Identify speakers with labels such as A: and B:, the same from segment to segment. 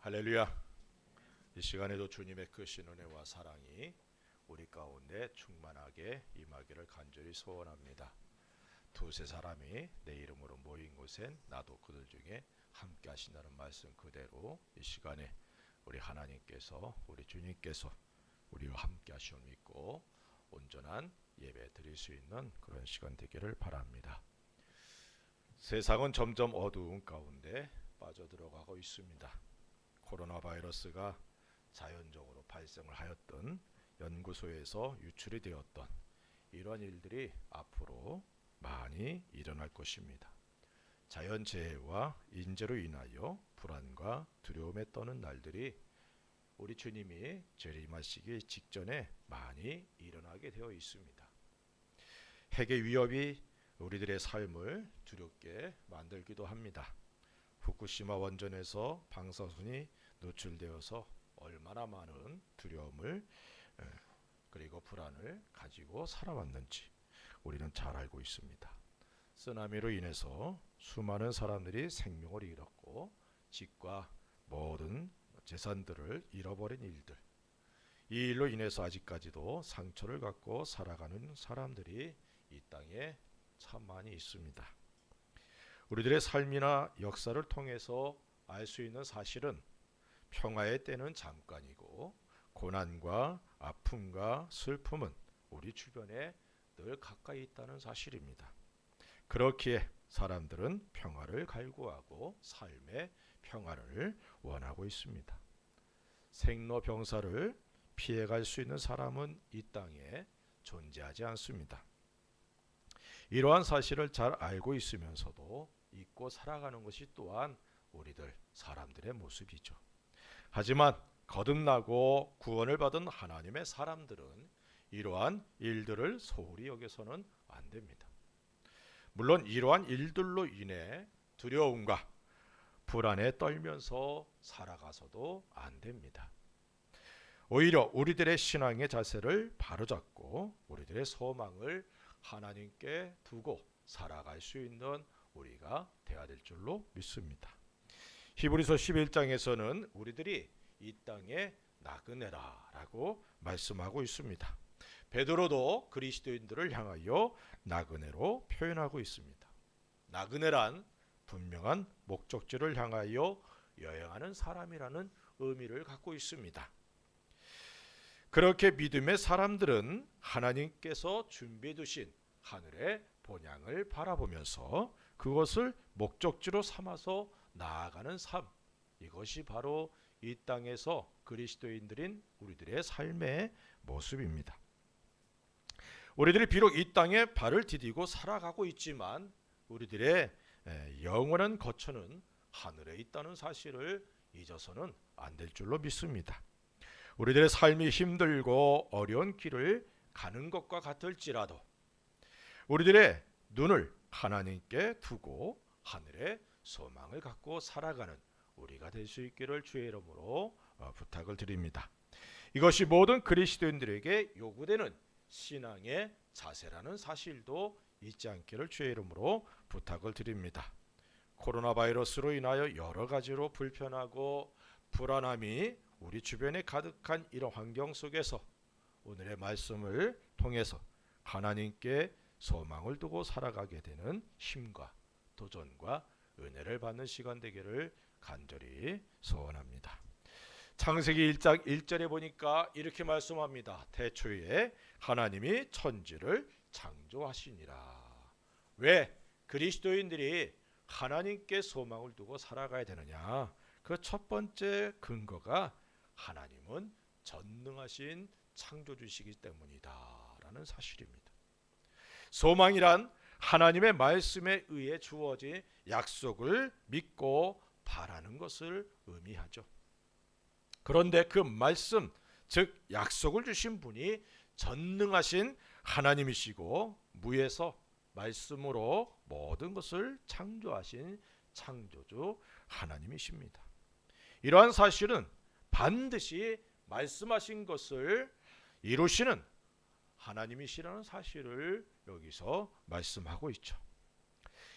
A: 할렐루야. 이 시간에도 주님의 크신 은혜와 사랑이 우리 가운데 충만하게 임하기를 간절히 소원합니다. 두세 사람이 내 이름으로 모인 곳엔 나도 그들 중에 함께 하신다는 말씀 그대로 이 시간에 우리 하나님께서 우리 주님께서 우리와 함께 하심을 믿고 온전한 예배 드릴 수 있는 그런 시간 되기를 바랍니다. 세상은 점점 어두운 가운데 빠져들어가고 있습니다. 코로나 바이러스가 자연적으로 발생을 하였던 연구소에서 유출이 되었던 이러한 일들이 앞으로 많이 일어날 것입니다. 자연재해와 인재로 인하여 불안과 두려움에 떠는 날들이 우리 주님이 재림하시기 직전에 많이 일어나게 되어 있습니다. 핵의 위협이 우리들의 삶을 두렵게 만들기도 합니다. 후쿠시마 원전에서 방사선이 노출되어서 얼마나 많은 두려움을 그리고 불안을 가지고 살아왔는지 우리는 잘 알고 있습니다. 쓰나미로 인해서 수많은 사람들이 생명을 잃었고 집과 모든 재산들을 잃어버린 일들, 이 일로 인해서 아직까지도 상처를 갖고 살아가는 사람들이 이 땅에 참 많이 있습니다. 우리들의 삶이나 역사를 통해서 알 수 있는 사실은 평화의 때는 잠깐이고 고난과 아픔과 슬픔은 우리 주변에 늘 가까이 있다는 사실입니다. 그렇기에 사람들은 평화를 갈구하고 삶의 평화를 원하고 있습니다. 생로병사를 피해갈 수 있는 사람은 이 땅에 존재하지 않습니다. 이러한 사실을 잘 알고 있으면서도 잊고 살아가는 것이 또한 우리들 사람들의 모습이죠. 하지만 거듭나고 구원을 받은 하나님의 사람들은 이러한 일들을 소홀히 여겨서는 안 됩니다. 물론 이러한 일들로 인해 두려움과 불안에 떨면서 살아가서도 안 됩니다. 오히려 우리들의 신앙의 자세를 바로잡고 우리들의 소망을 하나님께 두고 살아갈 수 있는 우리가 되어야 될 줄로 믿습니다. 히브리서 11장에서는 우리들이 이 땅에 나그네라 라고 말씀하고 있습니다. 베드로도 그리스도인들을 향하여 나그네로 표현하고 있습니다. 나그네란 분명한 목적지를 향하여 여행하는 사람이라는 의미를 갖고 있습니다. 그렇게 믿음의 사람들은 하나님께서 준비해 두신 하늘의 본향을 바라보면서 그것을 목적지로 삼아서 나아가는 삶, 이것이 바로 이 땅에서 그리스도인들인 우리들의 삶의 모습입니다. 우리들이 비록 이 땅에 발을 디디고 살아가고 있지만 우리들의 영원한 거처는 하늘에 있다는 사실을 잊어서는 안 될 줄로 믿습니다. 우리들의 삶이 힘들고 어려운 길을 가는 것과 같을지라도 우리들의 눈을 하나님께 두고 하늘의 소망을 갖고 살아가는 우리가 될 수 있기를 주의 이름으로 부탁을 드립니다. 이것이 모든 그리스도인들에게 요구되는 신앙의 자세라는 사실도 잊지 않기를 주의 이름으로 부탁을 드립니다. 코로나 바이러스로 인하여 여러 가지로 불편하고 불안함이 우리 주변에 가득한 이런 환경 속에서 오늘의 말씀을 통해서 하나님께 소망을 두고 살아가게 되는 힘과 도전과 은혜를 받는 시간 되기를 간절히 소원합니다. 창세기 1장 1절에 보니까 이렇게 말씀합니다. 태초에 하나님이 천지를 창조하시니라. 왜 그리스도인들이 하나님께 소망을 두고 살아가야 되느냐? 그 첫 번째 근거가 하나님은 전능하신 창조주시기 때문이다 라는 사실입니다. 소망이란 하나님의 말씀에 의해 주어진 약속을 믿고 바라는 것을 의미하죠. 그런데 그 말씀, 즉 약속을 주신 분이 전능하신 하나님이시고 무에서 말씀으로 모든 것을 창조하신 창조주 하나님이십니다. 이러한 사실은 반드시 말씀하신 것을 이루시는 하나님이시라는 사실을 여기서 말씀하고 있죠.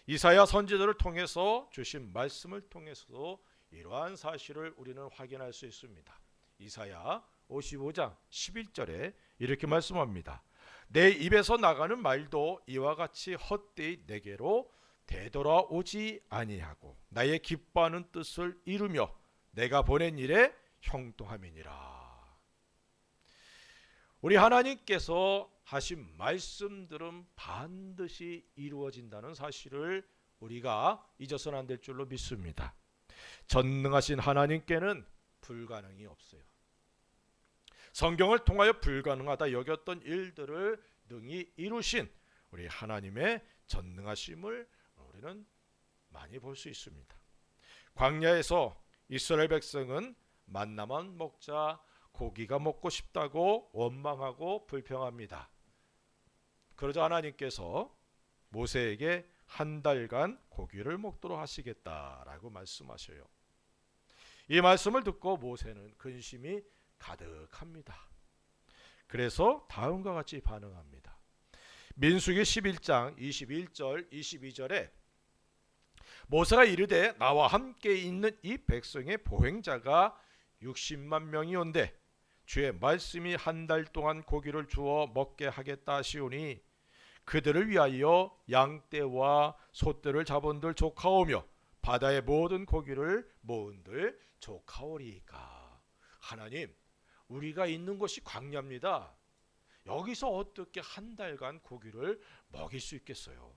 A: 이사야 선지자를 통해서 주신 말씀을 통해서도 이러한 사실을 우리는 확인할 수 있습니다. 이사야 55장 11절에 이렇게 말씀합니다. 내 입에서 나가는 말도 이와 같이 헛되이 내게로 되돌아오지 아니하고 나의 기뻐하는 뜻을 이루며 내가 보낸 일에 형통함이니라. 우리 하나님께서 하신 말씀들은 반드시 이루어진다는 사실을 우리가 잊어서는 안 될 줄로 믿습니다. 전능하신 하나님께는 불가능이 없어요. 성경을 통하여 불가능하다 여겼던 일들을 능히 이루신 우리 하나님의 전능하심을 우리는 많이 볼 수 있습니다. 광야에서 이스라엘 백성은 만나만 먹자 고기가 먹고 싶다고 원망하고 불평합니다. 그러자 하나님께서 모세에게 한 달간 고기를 먹도록 하시겠다라고 말씀하셔요. 이 말씀을 듣고 모세는 근심이 가득합니다. 그래서 다음과 같이 반응합니다. 민수기 11장 21절 22절에 모세가 이르되 나와 함께 있는 이 백성의 보행자가 60만 명이온데 주의 말씀이 한 달 동안 고기를 주어 먹게 하겠다 하시오니 그들을 위하여 양떼와 소떼를 잡은들 조카오며 바다의 모든 고기를 모은들 조카오리이까. 하나님, 우리가 있는 곳이 광야입니다. 여기서 어떻게 한 달간 고기를 먹일 수 있겠어요?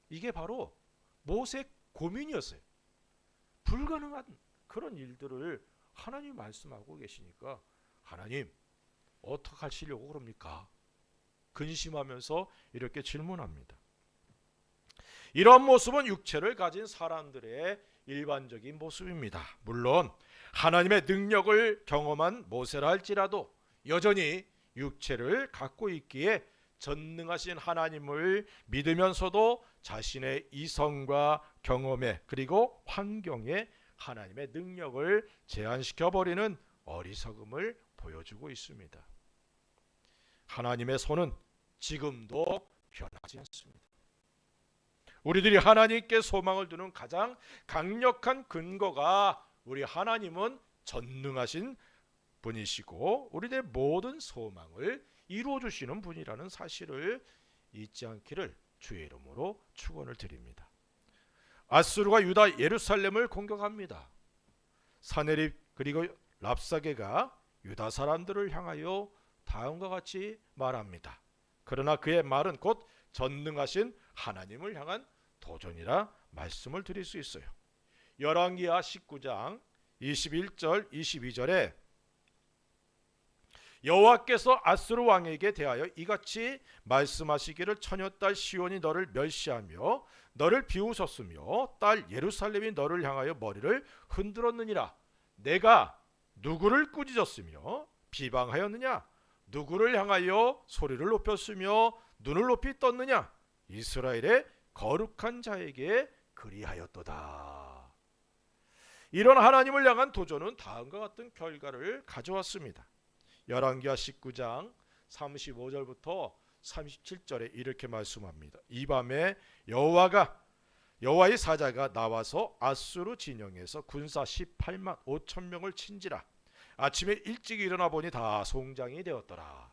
A: 이게 바로 모세의 고민이었어요. 불가능한 그런 일들을 하나님 말씀하고 계시니까 하나님 어떻게 하시려고 그럽니까? 근심하면서 이렇게 질문합니다. 이러한 모습은 육체를 가진 사람들의 일반적인 모습입니다. 물론 하나님의 능력을 경험한 모세라 할지라도 여전히 육체를 갖고 있기에 전능하신 하나님을 믿으면서도 자신의 이성과 경험에 그리고 환경에 하나님의 능력을 제한시켜버리는 어리석음을 보여주고 있습니다. 하나님의 손은 지금도 변하지 않습니다. 우리들이 하나님께 소망을 두는 가장 강력한 근거가 우리 하나님은 전능하신 분이시고 우리들의 모든 소망을 이루어 주시는 분이라는 사실을 잊지 않기를 주의 이름으로 축원을 드립니다. 아수르가 유다 예루살렘을 공격합니다. 사네립 그리고 랍사게가 유다 사람들을 향하여 다음과 같이 말합니다. 그러나 그의 말은 곧 전능하신 하나님을 향한 도전이라 말씀을 드릴 수 있어요. 열왕기하 19장 21절 22절에 여호와께서 아수르 왕에게 대하여 이같이 말씀하시기를 처녀딸 시온이 너를 멸시하며 너를 비웃었으며 딸 예루살렘이 너를 향하여 머리를 흔들었느니라. 내가 누구를 꾸짖었으며 비방하였느냐? 누구를 향하여 소리를 높였으며 눈을 높이 떴느냐? 이스라엘의 거룩한 자에게 그리하였도다. 이런 하나님을 향한 도전은 다음과 같은 결과를 가져왔습니다. 열왕기하 19장 35절부터 37절에 이렇게 말씀합니다. 이 밤에 여호와의 사자가 나와서 아수르 진영에서 군사 18만 5천 명을 친지라. 아침에 일찍 일어나 보니 다 송장이 되었더라.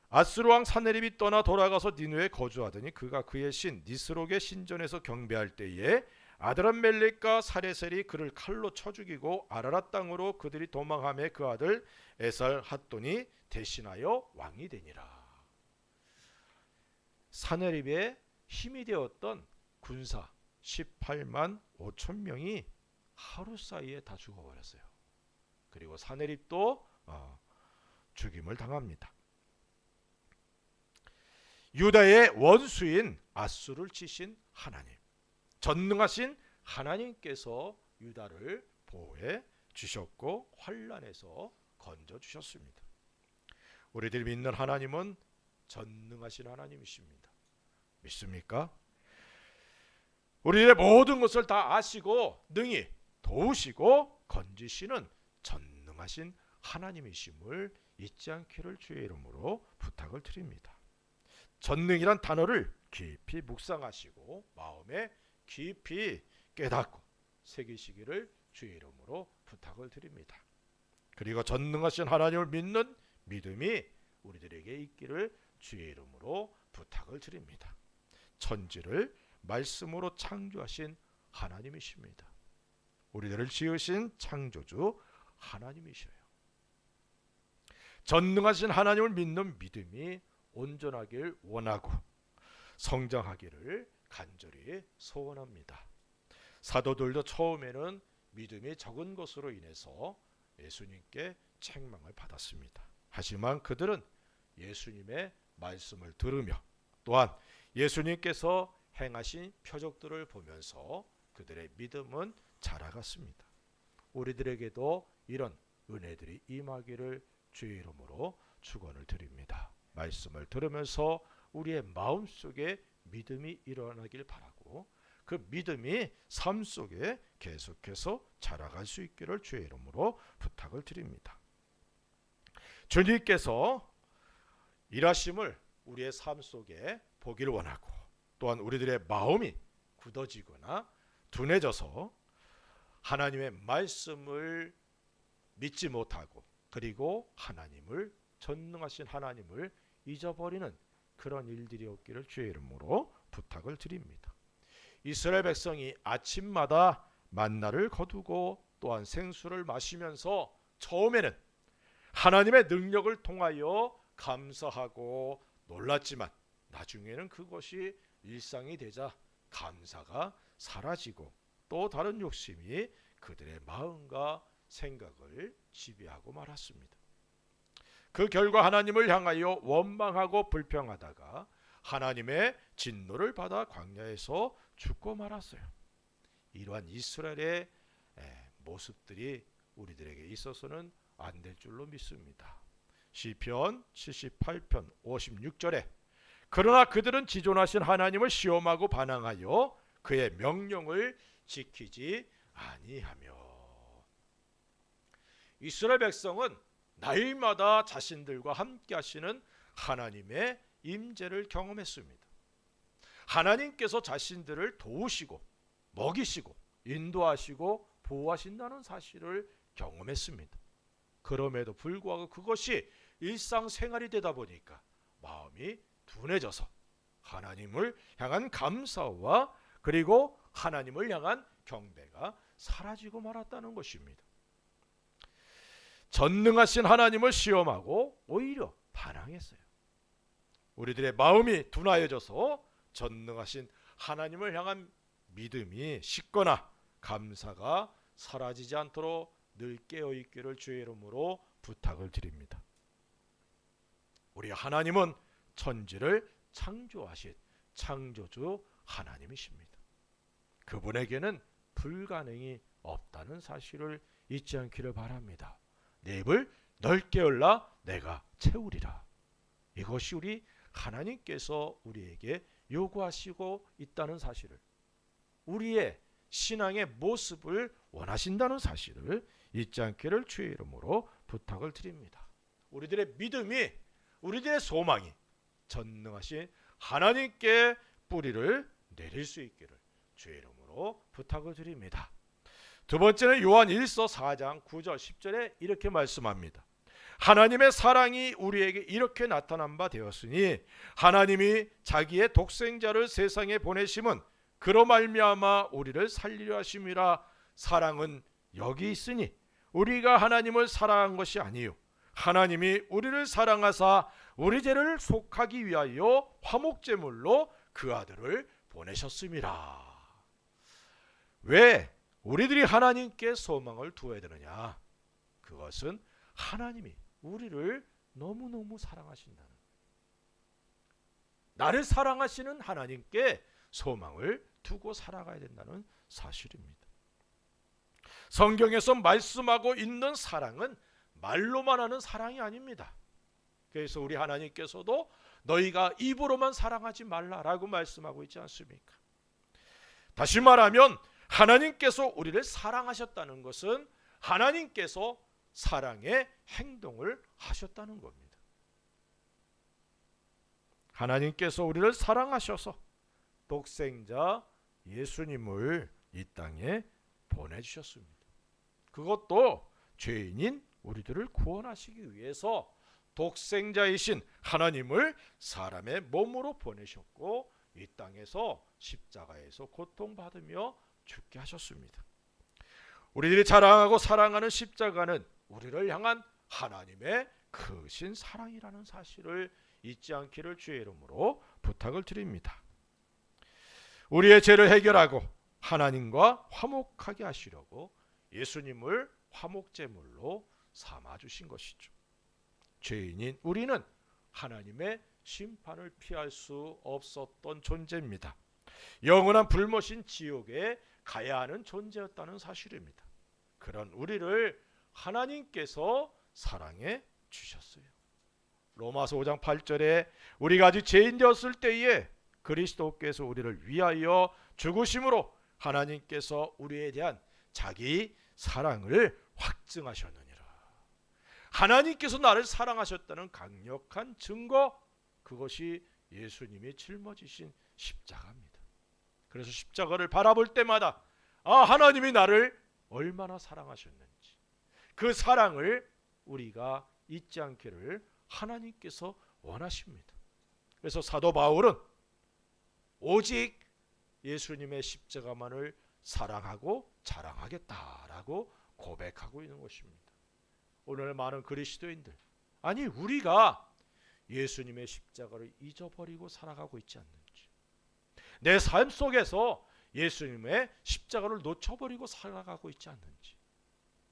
A: 아수르 왕 사네립이 떠나 돌아가서 니누에 거주하더니 그가 그의 신 니스록의 신전에서 경배할 때에 아드람멜렉과 사레셀이 그를 칼로 쳐 죽이고 아라랏 땅으로 그들이 도망하며 그 아들 에살핫돈이 대신하여 왕이 되니라. 사네립의 힘이 되었던 군사 18만 5천 명이 하루 사이에 다 죽어버렸어요. 그리고 사네립도 죽임을 당합니다. 유다의 원수인 아수르를 치신 하나님, 전능하신 하나님께서 유다를 보호해 주셨고 환난에서 건져 주셨습니다. 우리들이 믿는 하나님은 전능하신 하나님이십니다. 믿습니까? 우리의 모든 것을 다 아시고 능히 도우시고 건지시는 전능하신 하나님이심을 잊지 않기를 주의 이름으로 부탁을 드립니다. 전능이란 단어를 깊이 묵상하시고 마음에 깊이 깨닫고 새기시기를 주의 이름으로 부탁을 드립니다. 그리고 전능하신 하나님을 믿는 믿음이 우리들에게 있기를 주의 이름으로 부탁을 드립니다. 천지를 말씀으로 창조하신 하나님이십니다. 우리들을 지으신 창조주 하나님이셔요. 전능하신 하나님을 믿는 믿음이 온전하길 원하고 성장하기를 간절히 소원합니다. 사도들도 처음에는 믿음이 적은 것으로 인해서 예수님께 책망을 받았습니다. 하지만 그들은 예수님의 말씀을 들으며 또한 예수님께서 행하신 표적들을 보면서 그들의 믿음은 자라갔습니다. 우리들에게도 이런 은혜들이 임하기를 주의 이름으로 축원을 드립니다. 말씀을 들으면서 우리의 마음속에 믿음이 일어나길 바라고 그 믿음이 삶 속에 계속해서 자라갈 수 있기를 주의 이름으로 부탁을 드립니다. 주님께서 일하심을 우리의 삶 속에 보기를 원하고 또한 우리들의 마음이 굳어지거나 둔해져서 하나님의 말씀을 믿지 못하고 그리고 하나님을 전능하신 하나님을 잊어버리는 그런 일들이 없기를 주의 이름으로 부탁을 드립니다. 이스라엘 백성이 아침마다 만나를 거두고 또한 생수를 마시면서 처음에는 하나님의 능력을 통하여 감사하고 놀랐지만 나중에는 그것이 일상이 되자 감사가 사라지고 또 다른 욕심이 그들의 마음과 생각을 지배하고 말았습니다. 그 결과 하나님을 향하여 원망하고 불평하다가 하나님의 진노를 받아 광야에서 죽고 말았어요. 이러한 이스라엘의 모습들이 우리들에게 있어서는 안 될 줄로 믿습니다. 시편 78편 56절에 그러나 그들은 지존하신 하나님을 시험하고 반항하여 그의 명령을 지키지 아니하며. 이스라엘 백성은 날마다 자신들과 함께 하시는 하나님의 임재를 경험했습니다. 하나님께서 자신들을 도우시고 먹이시고 인도하시고 보호하신다는 사실을 경험했습니다. 그럼에도 불구하고 그것이 일상생활이 되다 보니까 마음이 둔해져서 하나님을 향한 감사와 그리고 하나님을 향한 경배가 사라지고 말았다는 것입니다. 전능하신 하나님을 시험하고 오히려 반항했어요. 우리들의 마음이 둔하여져서 전능하신 하나님을 향한 믿음이 식거나 감사가 사라지지 않도록 늘 깨어있기를 주의 이름으로 부탁을 드립니다. 우리 하나님은 천지를 창조하신 창조주 하나님이십니다. 그분에게는 불가능이 없다는 사실을 잊지 않기를 바랍니다. 내 입을 넓게 열라 내가 채우리라. 이것이 우리 하나님께서 우리에게 요구하시고 있다는 사실을, 우리의 신앙의 모습을 원하신다는 사실을 잊지 않기를 주의 이름으로 부탁을 드립니다. 우리들의 믿음이, 우리들의 소망이 전능하신 하나님께 뿌리를 내릴 수 있기를 주의 이름으로 부탁을 드립니다. 두 번째는 요한 1서 4장 9절 10절에 이렇게 말씀합니다. 하나님의 사랑이 우리에게 이렇게 나타난 바 되었으니 하나님이 자기의 독생자를 세상에 보내심은 그로 말미암아 우리를 살리려 하심이라. 사랑은 여기 있으니 우리가 하나님을 사랑한 것이 아니요 하나님이 우리를 사랑하사 우리 죄를 속하기 위하여 화목제물로 그 아들을 보내셨음이라. 왜 우리들이 하나님께 소망을 두어야 되느냐? 그것은 하나님이 우리를 너무너무 사랑하신다는, 나를 사랑하시는 하나님께 소망을 두고 살아가야 된다는 사실입니다. 성경에서 말씀하고 있는 사랑은 말로만 하는 사랑이 아닙니다. 그래서 우리 하나님께서도 너희가 입으로만 사랑하지 말라라고 말씀하고 있지 않습니까? 다시 말하면 하나님께서 우리를 사랑하셨다는 것은 하나님께서 사랑의 행동을 하셨다는 겁니다. 하나님께서 우리를 사랑하셔서 독생자 예수님을 이 땅에 보내주셨습니다. 그것도 죄인인 우리들을 구원하시기 위해서 독생자이신 하나님을 사람의 몸으로 보내셨고 이 땅에서 십자가에서 고통받으며 죽게 하셨습니다. 우리들이 자랑하고 사랑하는 십자가는 우리를 향한 하나님의 크신 사랑이라는 사실을 잊지 않기를 주의 이름으로 부탁을 드립니다. 우리의 죄를 해결하고 하나님과 화목하게 하시려고 예수님을 화목제물로 삼아주신 것이죠. 죄인인 우리는 하나님의 심판을 피할 수 없었던 존재입니다. 영원한 불못인 지옥에 가야 하는 존재였다는 사실입니다. 그런 우리를 하나님께서 사랑해 주셨어요. 로마서 5장 8절에 우리가 아직 죄인 되었을 때에 그리스도께서 우리를 위하여 죽으심으로 하나님께서 우리에 대한 자기 사랑을 확증하셨느니라. 하나님께서 나를 사랑하셨다는 강력한 증거, 그것이 예수님이 짊어지신 십자가입니다. 그래서 십자가를 바라볼 때마다 하나님이 나를 얼마나 사랑하셨는지, 그 사랑을 우리가 잊지 않기를 하나님께서 원하십니다. 그래서 사도 바울은 오직 예수님의 십자가만을 사랑하고 자랑하겠다라고 고백하고 있는 것입니다. 오늘 많은 그리스도인들, 아니 우리가 예수님의 십자가를 잊어버리고 살아가고 있지 않는지, 내 삶 속에서 예수님의 십자가를 놓쳐버리고 살아가고 있지 않는지,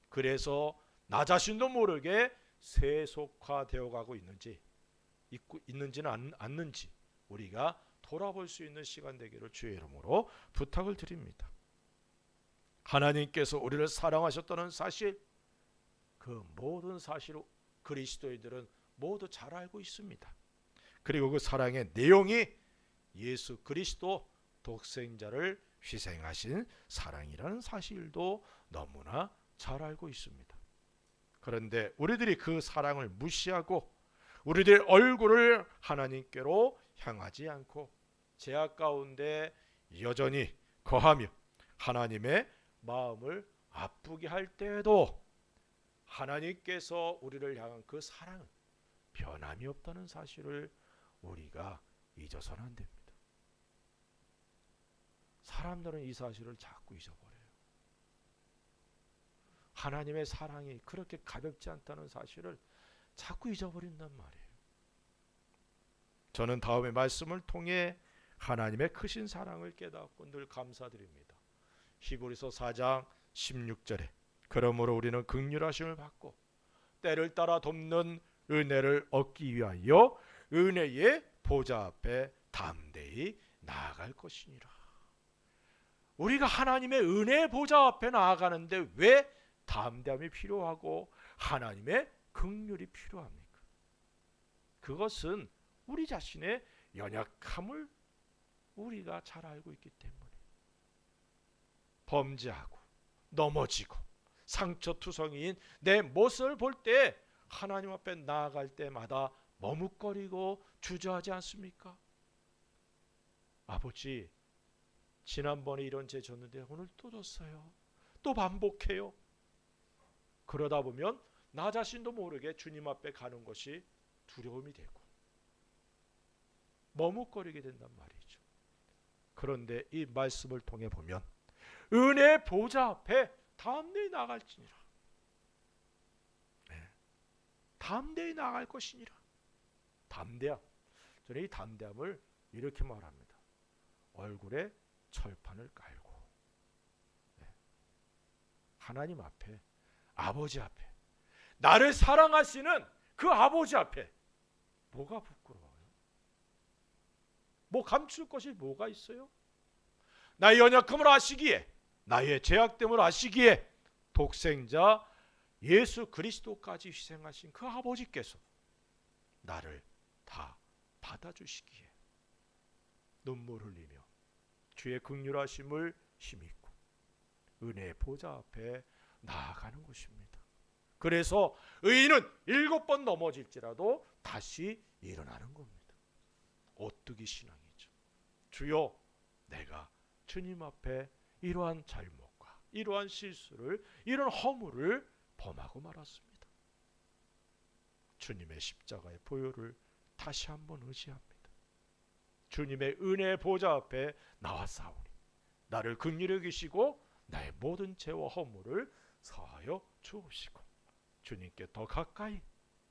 A: 그래서 나 자신도 모르게 세속화되어 가고 있는지는 않는지 우리가 돌아볼 수 있는 시간 되기를 주의 이름으로 부탁을 드립니다. 하나님께서 우리를 사랑하셨다는 사실, 그 모든 사실을 그리스도인들은 모두 잘 알고 있습니다. 그리고 그 사랑의 내용이 예수 그리스도 독생자를 희생하신 사랑이라는 사실도 너무나 잘 알고 있습니다. 그런데 우리들이 그 사랑을 무시하고 우리들의 얼굴을 하나님께로 향하지 않고 죄악 가운데 여전히 거하며 하나님의 마음을 아프게 할 때에도 하나님께서 우리를 향한 그 사랑은 변함이 없다는 사실을 우리가 잊어서는 안 됩니다. 사람들은 이 사실을 자꾸 잊어버려요. 하나님의 사랑이 그렇게 가볍지 않다는 사실을 자꾸 잊어버린단 말이에요. 저는 다음의 말씀을 통해 하나님의 크신 사랑을 깨닫고 늘 감사드립니다. 히브리서 4장 16절에 그러므로 우리는 긍휼하심을 받고 때를 따라 돕는 은혜를 얻기 위하여 은혜의 보좌 앞에 담대히 나아갈 것이니라. 우리가 하나님의 은혜의 보좌 앞에 나아가는데 왜 담대함이 필요하고 하나님의 긍휼이 필요합니까? 그것은 우리 자신의 연약함을 우리가 잘 알고 있기 때문에 범죄하고 넘어지고 상처투성이인 내 모습을 볼 때 하나님 앞에 나아갈 때마다 머뭇거리고 주저하지 않습니까? 아버지, 지난번에 이런 죄 졌는데 오늘 또 졌어요. 또 반복해요. 그러다 보면 나 자신도 모르게 주님 앞에 가는 것이 두려움이 되고 머뭇거리게 된단 말이죠. 그런데 이 말씀을 통해 보면 은혜의 보좌 앞에 담대히 나갈지니라. 담대히 나갈 것이니라. 담대함. 저는 이 담대함을 이렇게 말합니다. 얼굴에 철판을 깔고 하나님 앞에, 아버지 앞에, 나를 사랑하시는 그 아버지 앞에 뭐가 부끄러워요? 뭐 감출 것이 뭐가 있어요? 나의 연약함을 아시기에, 나의 죄악됨을 아시기에 독생자 예수 그리스도까지 희생하신 그 아버지께서 나를 다 받아주시기에 눈물 흘리며 주의 긍휼하심을 힘입고 은혜의 보좌 앞에 나아가는 것입니다. 그래서 의인은 7번 넘어질지라도 다시 일어나는 겁니다. 오뚜기 신앙이죠. 주여, 내가 주님 앞에 이러한 잘못과 이러한 실수를, 이런 허물을 범하고 말았습니다. 주님의 십자가의 보혈을 다시 한번 의지합니다. 주님의 은혜의 보좌 앞에 나왔사오니 나를 긍휼히 여기시고 나의 모든 죄와 허물을 사하여 주옵시고 주님께 더 가까이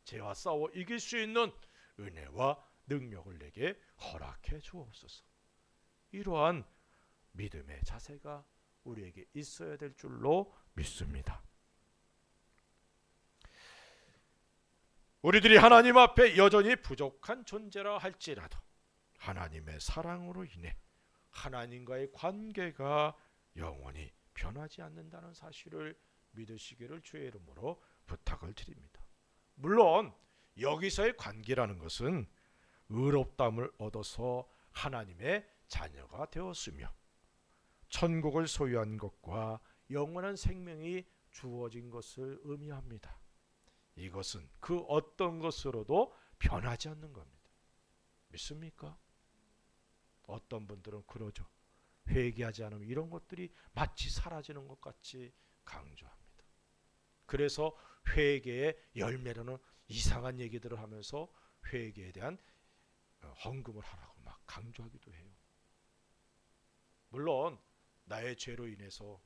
A: 죄와 싸워 이길 수 있는 은혜와 능력을 내게 허락해 주옵소서. 이러한 믿음의 자세가 우리에게 있어야 될 줄로 믿습니다. 우리들이 하나님 앞에 여전히 부족한 존재라 할지라도 하나님의 사랑으로 인해 하나님과의 관계가 영원히 변하지 않는다는 사실을 믿으시기를 주의 이름으로 부탁을 드립니다. 물론 여기서의 관계라는 것은 의롭다함을 얻어서 하나님의 자녀가 되었으며 천국을 소유한 것과 영원한 생명이 주어진 것을 의미합니다. 이것은 그 어떤 것으로도 변하지 않는 겁니다. 믿습니까? 어떤 분들은 그러죠. 회개하지 않으면 이런 것들이 마치 사라지는 것 같이 강조합니다. 그래서 회개의 열매로는 이상한 얘기들을 하면서 회개에 대한 헌금을 하라고 막 강조하기도 해요. 물론 나의 죄로 인해서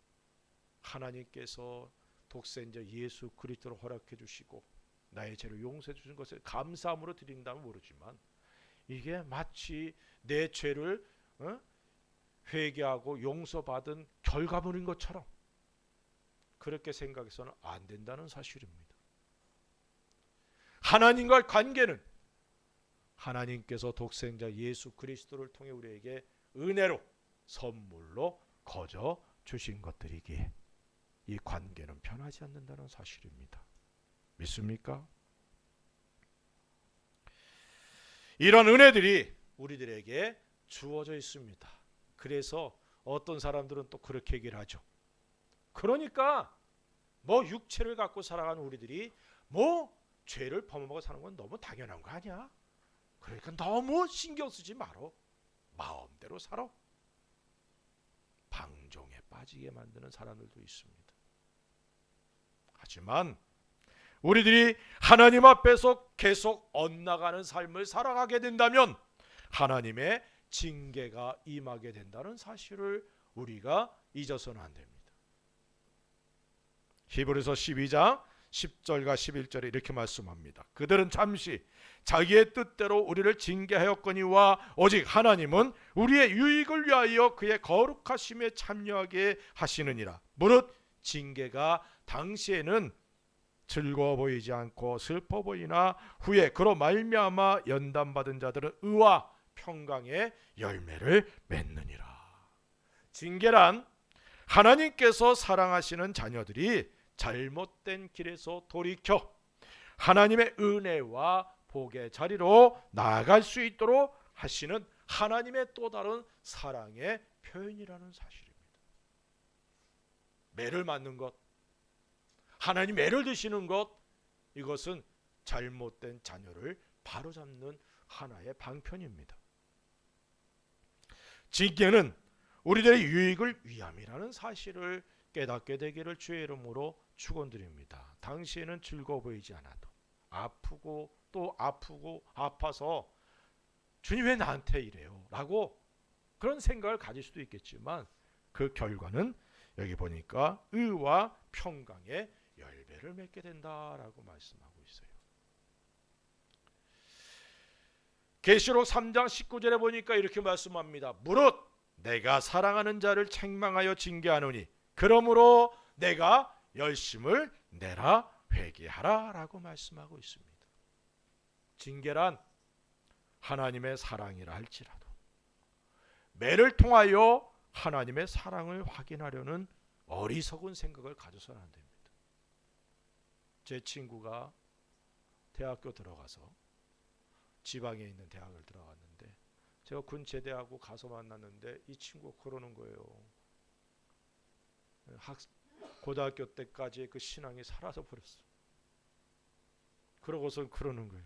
A: 하나님께서 독생자 예수 그리스도를 허락해 주시고 나의 죄를 용서해 주신 것을 감사함으로 드린다면 모르지만 이게 마치 내 죄를 회개하고 용서받은 결과물인 것처럼 그렇게 생각해서는 안 된다는 사실입니다. 하나님과의 관계는 하나님께서 독생자 예수 그리스도를 통해 우리에게 은혜로 선물로 거저 주신 것들이기에 이 관계는 변하지 않는다는 사실입니다. 믿습니까? 이런 은혜들이 우리들에게 주어져 있습니다. 그래서 어떤 사람들은 또 그렇게 얘기를 하죠. 그러니까 뭐 육체를 갖고 살아가는 우리들이 뭐 죄를 범하고 사는 건 너무 당연한 거 아니야? 그러니까 너무 신경 쓰지 말어. 마음대로 살아. 방종에 빠지게 만드는 사람들도 있습니다. 하지만 우리들이 하나님 앞에서 계속 엇나가는 삶을 살아가게 된다면 하나님의 징계가 임하게 된다는 사실을 우리가 잊어서는 안 됩니다. 히브리서 12장 10절과 11절에 이렇게 말씀합니다. 그들은 잠시 자기의 뜻대로 우리를 징계하였거니와 오직 하나님은 우리의 유익을 위하여 그의 거룩하심에 참여하게 하시느니라. 무릇 징계가 당시에는 즐거워 보이지 않고 슬퍼 보이나 후에 그로 말미암아 연단받은 자들은 의와 평강의 열매를 맺느니라. 징계란 하나님께서 사랑하시는 자녀들이 잘못된 길에서 돌이켜 하나님의 은혜와 복의 자리로 나아갈 수 있도록 하시는 하나님의 또 다른 사랑의 표현이라는 사실입니다. 매를 맞는 것, 하나님 매를 드시는 것, 이것은 잘못된 자녀를 바로잡는 하나의 방편입니다. 징계는 우리들의 유익을 위함이라는 사실을 깨닫게 되기를 주의 이름으로 축원드립니다. 당시에는 즐거워 보이지 않아도 아프고 또 아프고 아파서 주님 왜 나한테 이래요? 라고 그런 생각을 가질 수도 있겠지만 그 결과는 여기 보니까 의와 평강의 열매를 맺게 된다라고 말씀하고 있어요. 계시록 3장 19절에 보니까 이렇게 말씀합니다. 무릇 내가 사랑하는 자를 책망하여 징계하노니 그러므로 내가 열심을 내라 회개하라 라고 말씀하고 있습니다. 징계란 하나님의 사랑이라 할지라도 매를 통하여 하나님의 사랑을 확인하려는 어리석은 생각을 가져서는 안 됩니다. 제 친구가 대학교 들어가서 지방에 있는 대학을 들어갔는데 제가 군 제대하고 가서 만났는데 이 친구가 그러는 거예요. 고등학교 때까지의 그 신앙이 사라져 버렸어. 그러고서 그러는 거예요.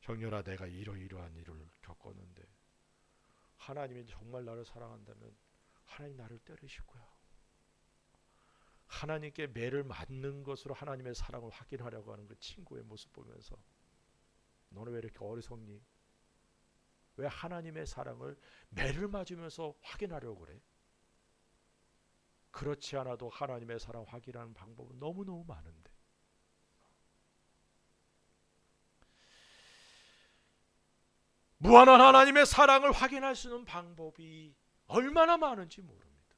A: 정렬아, 내가 이러이러한 일을 겪었는데 하나님이 정말 나를 사랑한다면 하나님 나를 때리실 거야. 하나님께 매를 맞는 것으로 하나님의 사랑을 확인하려고 하는 그 친구의 모습 보면서 너는 왜 이렇게 어리석니? 왜 하나님의 사랑을 매를 맞으면서 확인하려고 그래? 그렇지 않아도 하나님의 사랑 확인하는 방법은 너무너무 많은데, 무한한 하나님의 사랑을 확인할 수 있는 방법이 얼마나 많은지 모릅니다.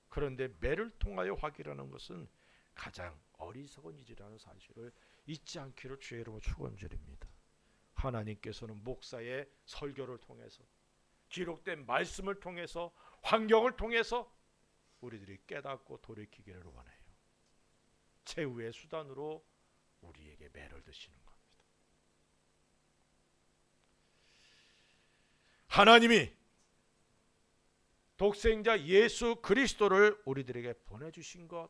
A: 그런데 매를 통하여 확인하는 것은 가장 어리석은 일이라는 사실을 잊지 않기를 주의 이름으로 축원드립니다. 하나님께서는 목사의 설교를 통해서, 기록된 말씀을 통해서, 환경을 통해서 우리들이 깨닫고 돌이키기를 원해요. 최후의 수단으로 우리에게 매를 드시는 겁니다. 하나님이 독생자 예수 그리스도를 우리들에게 보내주신 것,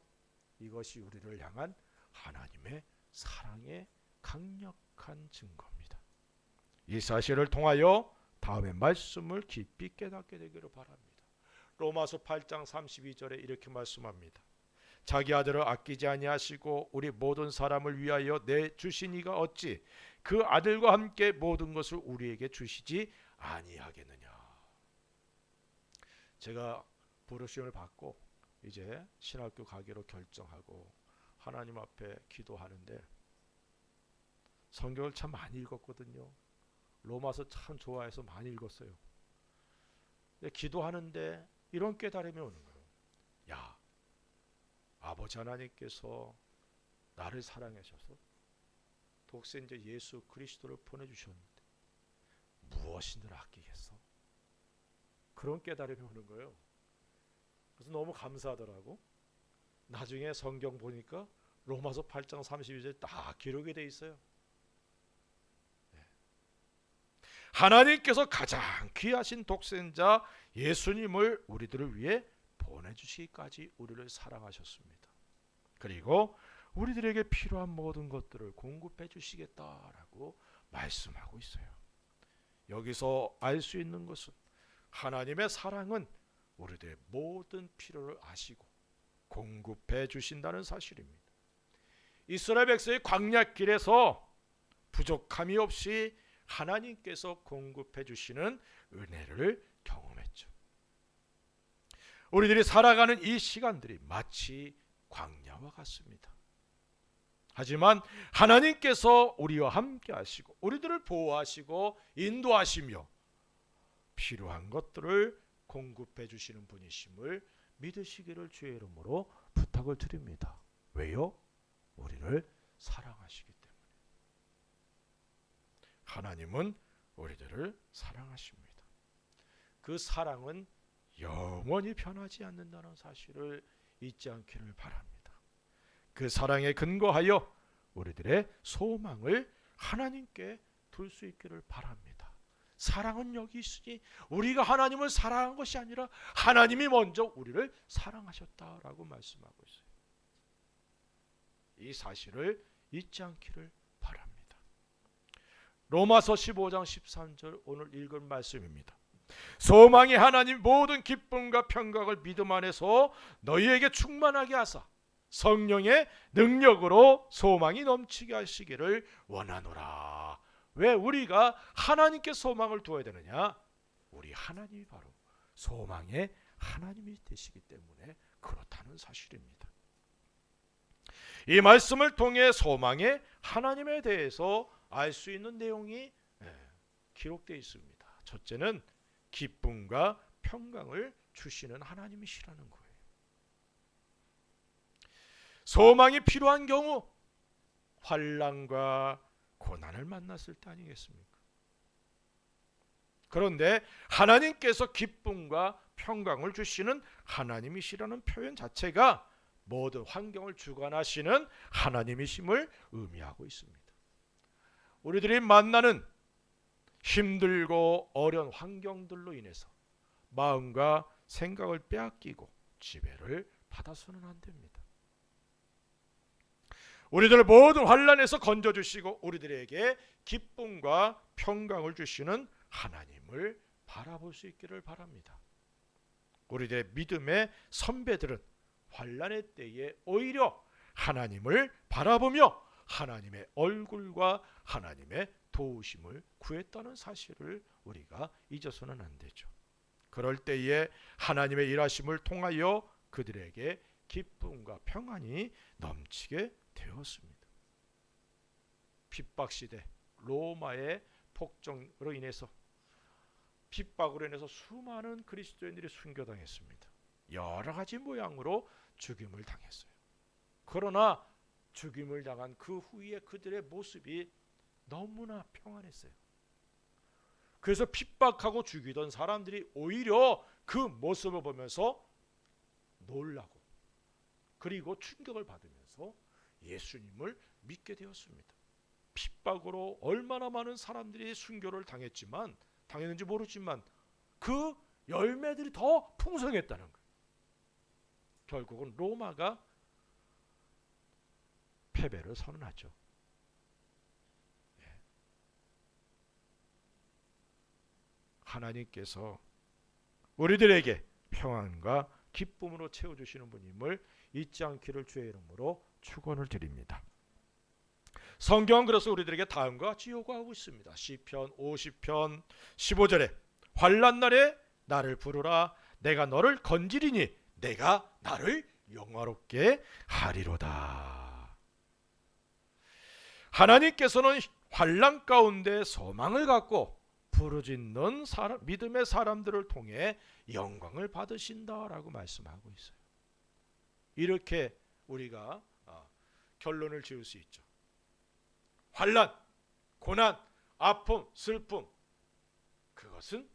A: 이것이 우리를 향한 하나님의 사랑의 강력한 증거입니다. 이 사실을 통하여 다음의 말씀을 깊이 깨닫게 되기를 바랍니다. 로마서 8장 32절에 이렇게 말씀합니다. 자기 아들을 아끼지 아니하시고 우리 모든 사람을 위하여 내주신 이가 어찌 그 아들과 함께 모든 것을 우리에게 주시지 아니하겠느냐. 제가 부르심을 받고 이제 신학교 가기로 결정하고 하나님 앞에 기도하는데 성경을 참 많이 읽었거든요. 로마서 참 좋아해서 많이 읽었어요. 근데 기도하는데 이런 깨달음이 오는 거예요. 야, 아버지 하나님께서 나를 사랑하셔서 독생자 예수 그리스도를 보내주셨는데 무엇이 너를 아끼겠어? 그런 깨달음이 오는 거예요. 그래서 너무 감사하더라고. 나중에 성경 보니까 로마서 8장 32절에 딱 기록이 돼 있어요. 하나님께서 가장 귀하신 독생자 예수님을 우리들을 위해 보내주시기까지 우리를 사랑하셨습니다. 그리고 우리들에게 필요한 모든 것들을 공급해 주시겠다라고 말씀하고 있어요. 여기서 알 수 있는 것은 하나님의 사랑은 우리들의 모든 필요를 아시고 공급해 주신다는 사실입니다. 이스라엘 백성의 광야길에서 부족함이 없이 하나님께서 공급해 주시는 은혜를 경험했죠. 우리들이 살아가는 이 시간들이 마치 광야와 같습니다. 하지만 하나님께서 우리와 함께 하시고 우리들을 보호하시고 인도하시며 필요한 것들을 공급해 주시는 분이심을 믿으시기를 주의 이름으로 부탁을 드립니다. 왜요? 우리를 사랑하시기 때문에. 하나님은 우리들을 사랑하십니다. 그 사랑은 영원히 변하지 않는다는 사실을 잊지 않기를 바랍니다. 그 사랑에 근거하여 우리들의 소망을 하나님께 둘 수 있기를 바랍니다. 사랑은 여기 있으니 우리가 하나님을 사랑한 것이 아니라 하나님이 먼저 우리를 사랑하셨다라고 말씀하고 있어요. 이 사실을 잊지 않기를 바랍니다. 로마서 15장 13절 오늘 읽은 말씀입니다. 소망이 하나님 모든 기쁨과 평강을 믿음 안에서 너희에게 충만하게 하사 성령의 능력으로 소망이 넘치게 하시기를 원하노라. 왜 우리가 하나님께 소망을 두어야 되느냐? 우리 하나님이 바로 소망의 하나님이 되시기 때문에 그렇다는 사실입니다. 이 말씀을 통해 소망의 하나님에 대해서 알 수 있는 내용이 기록되어 있습니다. 첫째는 기쁨과 평강을 주시는 하나님이시라는 거예요. 소망이 필요한 경우 환난과 고난을 만났을 때 아니겠습니까? 그런데 하나님께서 기쁨과 평강을 주시는 하나님이시라는 표현 자체가 모든 환경을 주관하시는 하나님이심을 의미하고 있습니다. 우리들이 만나는 힘들고 어려운 환경들로 인해서 마음과 생각을 빼앗기고 지배를 받아서는 안 됩니다. 우리들을 모든 환난에서 건져주시고 우리들에게 기쁨과 평강을 주시는 하나님을 바라볼 수 있기를 바랍니다. 우리들의 믿음의 선배들은 환난의 때에 오히려 하나님을 바라보며 하나님의 얼굴과 하나님의 도우심을 구했다는 사실을 우리가 잊어서는 안 되죠. 그럴 때에 하나님의 일하심을 통하여 그들에게 기쁨과 평안이 넘치게 되었습니다. 핍박시대 로마의 폭정으로 인해서 핍박으로 인해서 수많은 그리스도인들이 순교당했습니다. 여러 가지 모양으로 죽임을 당했어요. 그러나 죽임을 당한 그 후에 그들의 모습이 너무나 평안했어요. 그래서 핍박하고 죽이던 사람들이 오히려 그 모습을 보면서 놀라고 그리고 충격을 받으면서 예수님을 믿게 되었습니다. 핍박으로 얼마나 많은 사람들이 순교를 당했는지 모르지만 그 열매들이 더 풍성했다는 거예요. 결국은 로마가 패배를 선언하죠. 하나님께서 우리들에게 평안과 기쁨으로 채워주시는 분임을 잊지 않기를 주의 이름으로 축원을 드립니다. 성경은 그래서 우리들에게 다음과 같이 요구하고 있습니다. 시편 50편 15절에 환난 날에 나를 부르라 내가 너를 건지리니 내가 나를 영화롭게 하리로다. 하나님께서는 환난 가운데 소망을 갖고 부르짖는 믿음의 사람들을 통해 영광을 받으신다라고 말씀하고 있어요. 이렇게 우리가 결론을 지을 수 있죠. 환난, 고난, 아픔, 슬픔 그것은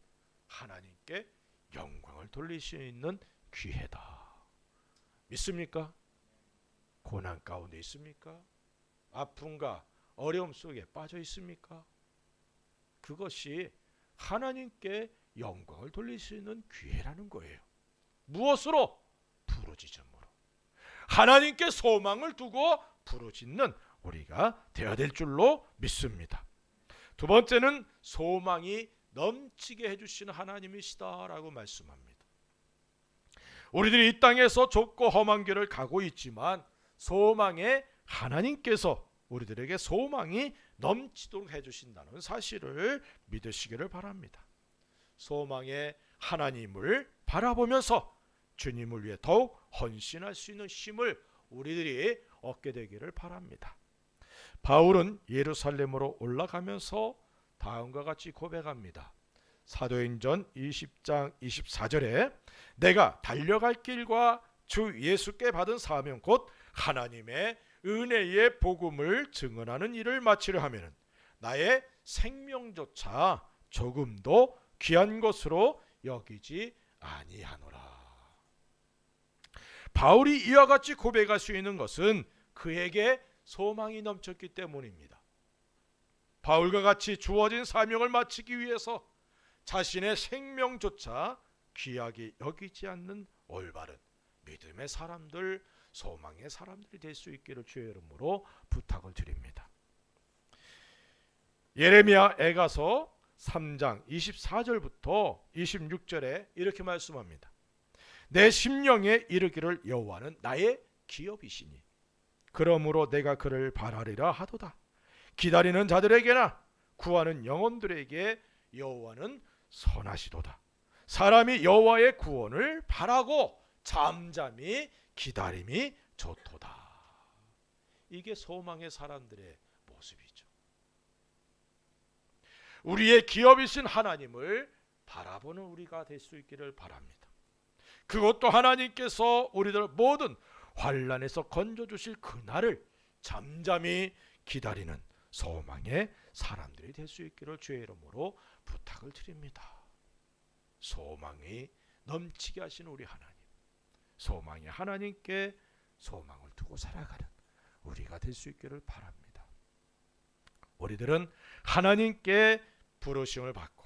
A: 하나님께 영광을 돌릴 수 있는 기회다. 믿습니까? 고난 가운데 있습니까? 아픔과 어려움 속에 빠져 있습니까? 그것이 하나님께 영광을 돌릴 수 있는 기회라는 거예요. 무엇으로? 부르짖음으로. 하나님께 소망을 두고 부르짖는 우리가 되어야 될 줄로 믿습니다. 두 번째는 소망이 넘치게 해주시는 하나님이시다라고 말씀합니다. 우리들이 이 땅에서 좁고 험한 길을 가고 있지만 소망의 하나님께서 우리들에게 소망이 넘치도록 해주신다는 사실을 믿으시기를 바랍니다. 소망의 하나님을 바라보면서 주님을 위해 더욱 헌신할 수 있는 힘을 우리들이 얻게 되기를 바랍니다. 바울은 예루살렘으로 올라가면서 다음과 같이 고백합니다. 사도행전 20장 24절에 내가 달려갈 길과 주 예수께 받은 사명 곧 하나님의 은혜의 복음을 증언하는 일을 마치려 하면 나의 생명조차 조금도 귀한 것으로 여기지 아니하노라. 바울이 이와 같이 고백할 수 있는 것은 그에게 소망이 넘쳤기 때문입니다. 바울과 같이 주어진 사명을 마치기 위해서 자신의 생명조차 귀하게 여기지 않는 올바른 믿음의 사람들, 소망의 사람들이 될 수 있기를 주의 이름으로 부탁을 드립니다. 예레미야 애가서 3장 24절부터 26절에 이렇게 말씀합니다. 내 심령에 이르기를 여호와는 나의 기업이시니 그러므로 내가 그를 바라리라 하도다. 기다리는 자들에게나 구하는 영혼들에게 여호와는 선하시도다. 사람이 여호와의 구원을 바라고 잠잠히 기다림이 좋도다. 이게 소망의 사람들의 모습이죠. 우리의 기업이신 하나님을 바라보는 우리가 될 수 있기를 바랍니다. 그것도 하나님께서 우리들 모든 환난에서 건져주실 그날을 잠잠히 기다리는 소망의 사람들이 될 수 있기를 주의 이름으로 부탁을 드립니다. 소망이 넘치게 하시는 우리 하나님, 소망의 하나님께 소망을 두고 살아가는 우리가 될 수 있기를 바랍니다. 우리들은 하나님께 부르심을 받고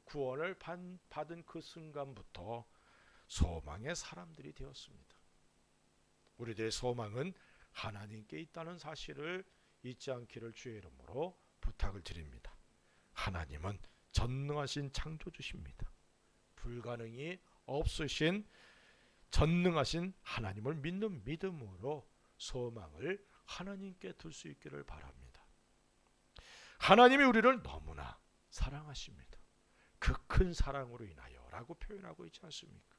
A: 구원을 받은 그 순간부터 소망의 사람들이 되었습니다. 우리들의 소망은 하나님께 있다는 사실을 잊지 않기를 주의 이름으로 부탁을 드립니다. 하나님은 전능하신 창조주십니다. 불가능이 없으신 전능하신 하나님을 믿는 믿음으로 소망을 하나님께 둘 수 있기를 바랍니다. 하나님이 우리를 너무나 사랑하십니다. 그 큰 사랑으로 인하여 라고 표현하고 있지 않습니까?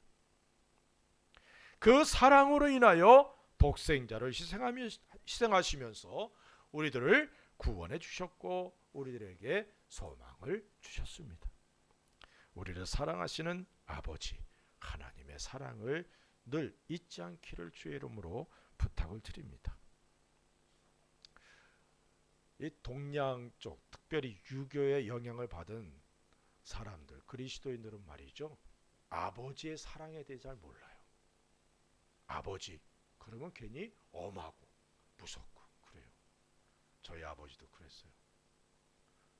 A: 그 사랑으로 인하여 독생자를 희생하시면서 우리들을 구원해 주셨고 우리들에게 소망을 주셨습니다. 우리를 사랑하시는 아버지 하나님의 사랑을 늘 잊지 않기를 주의 이름으로 부탁을 드립니다. 이 동양 쪽, 특별히 유교의 영향을 받은 사람들, 그리스도인들은 말이죠, 아버지의 사랑에 대해 잘 몰라요. 아버지 그러면 괜히 엄하고 무섭고 그래요. 저희 아버지도 그랬어요.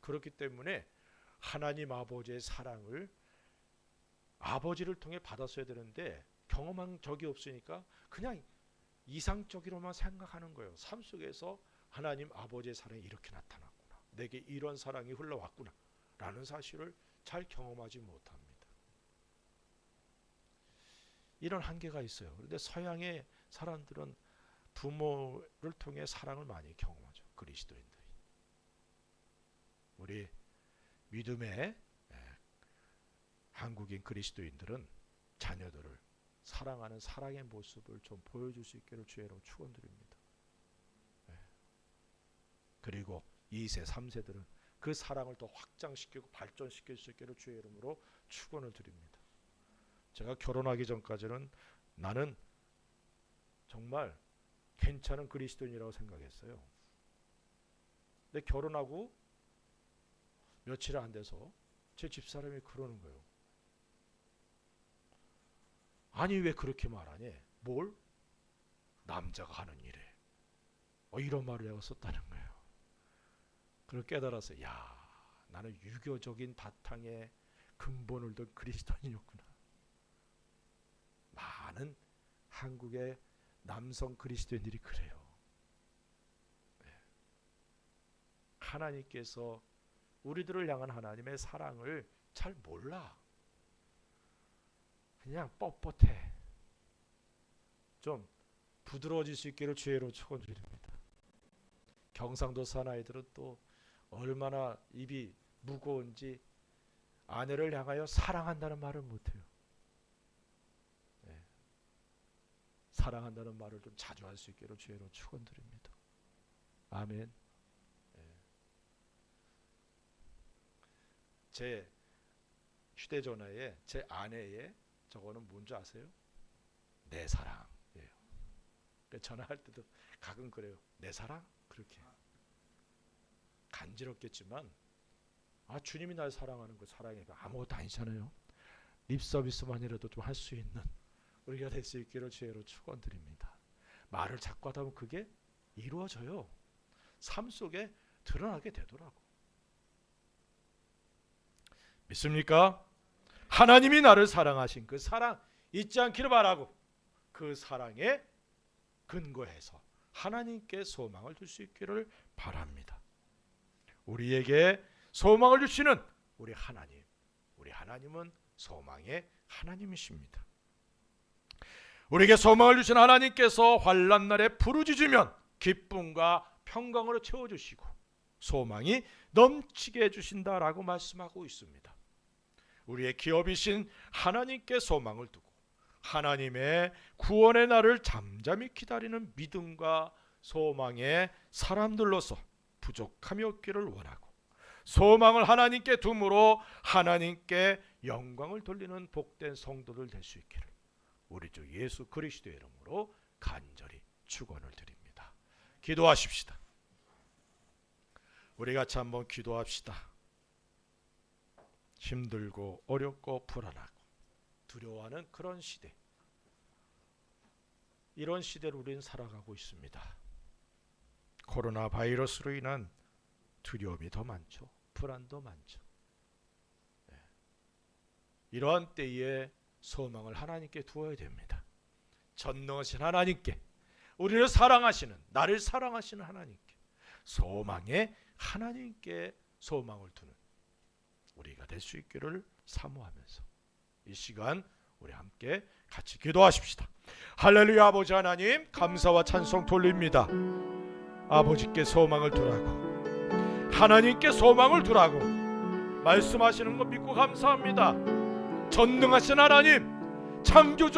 A: 그렇기 때문에 하나님 아버지의 사랑을 아버지를 통해 받았어야 되는데 경험한 적이 없으니까 그냥 이상적으로만 생각하는 거예요. 삶 속에서 하나님 아버지의 사랑이 이렇게 나타났구나, 내게 이런 사랑이 흘러왔구나 라는 사실을 잘 경험하지 못합니다. 이런 한계가 있어요. 그런데 서양의 사람들은 부모를 통해 사랑을 많이 경험하죠. 그리스도인들이. 우리 믿음의 한국인 그리스도인들은 자녀들을 사랑하는 사랑의 모습을 좀 보여줄 수 있기를 주의 이름으로 축원드립니다. 그리고 2세, 3세들은 그 사랑을 더 확장시키고 발전시킬 수 있기를 주의 이름으로 축원을 드립니다. 제가 결혼하기 전까지는 나는 정말 괜찮은 그리스도인이라고 생각했어요. 근데 결혼하고 며칠 안 돼서 제 집사람이 그러는 거예요. 아니 왜 그렇게 말하니? 뭘? 남자가 하는 일에 이런 말을 내가 썼다는 거예요. 그걸 깨달아서 야, 나는 유교적인 바탕에 근본을 둔 그리스도인이었구나. 많은 한국의 남성 그리스도인들이 그래요. 하나님께서 우리들을 향한 하나님의 사랑을 잘 몰라. 그냥 뻣뻣해. 좀 부드러워질 수 있기를 주의로 축원드립니다. 경상도 사나이들은 또 얼마나 입이 무거운지 아내를 향하여 사랑한다는 말을 못해요. 사랑한다는 말을 좀 자주 할 수 있기를 주의로 축원드립니다. 아멘. 제 휴대전화에 제 아내의 저거는 뭔지 아세요? 내 사랑이에요. 전화할 때도 가끔 그래요. 내 사랑? 그렇게 간지럽겠지만 주님이 날 사랑하는 거 사랑해 아무것도 아니잖아요. 립 서비스만이라도 좀 할 수 있는 우리가 될 수 있기를 주의로 축원드립니다. 말을 자꾸 하다 보면 그게 이루어져요. 삶 속에 드러나게 되더라고. 믿습니까? 하나님이 나를 사랑하신 그 사랑 잊지 않기를 바라고 그 사랑에 근거해서 하나님께 소망을 둘 수 있기를 바랍니다. 우리에게 소망을 주시는 우리 하나님, 우리 하나님은 소망의 하나님이십니다. 우리에게 소망을 주신 하나님께서 환난 날에 부르짖으면 기쁨과 평강으로 채워주시고 소망이 넘치게 해주신다라고 말씀하고 있습니다. 우리의 기업이신 하나님께 소망을 두고 하나님의 구원의 날을 잠잠히 기다리는 믿음과 소망의 사람들로서 부족함이 없기를 원하고 소망을 하나님께 둠으로 하나님께 영광을 돌리는 복된 성도들 될 수 있기를 우리 주 예수 그리스도의 이름으로 간절히 축원을 드립니다. 기도하십시다. 우리 같이 한번 기도합시다. 힘들고 어렵고 불안하고 두려워하는 그런 시대, 이런 시대를 우리는 살아가고 있습니다. 코로나 바이러스로 인한 두려움이 더 많죠. 불안도 많죠. 이러한 때에 소망을 하나님께 두어야 됩니다. 전능하신 하나님께, 우리를 사랑하시는, 나를 사랑하시는 하나님께, 소망의 하나님께 소망을 두는 우리가 될 수 있기를 사모하면서 이 시간 우리 함께 같이 기도하십시다. 할렐루야. 아버지 하나님, 감사와 찬송 돌립니다. 아버지께 소망을 두라고, 하나님께 소망을 두라고 말씀하시는 거 믿고 감사합니다. 전능하신 하나님, 창조주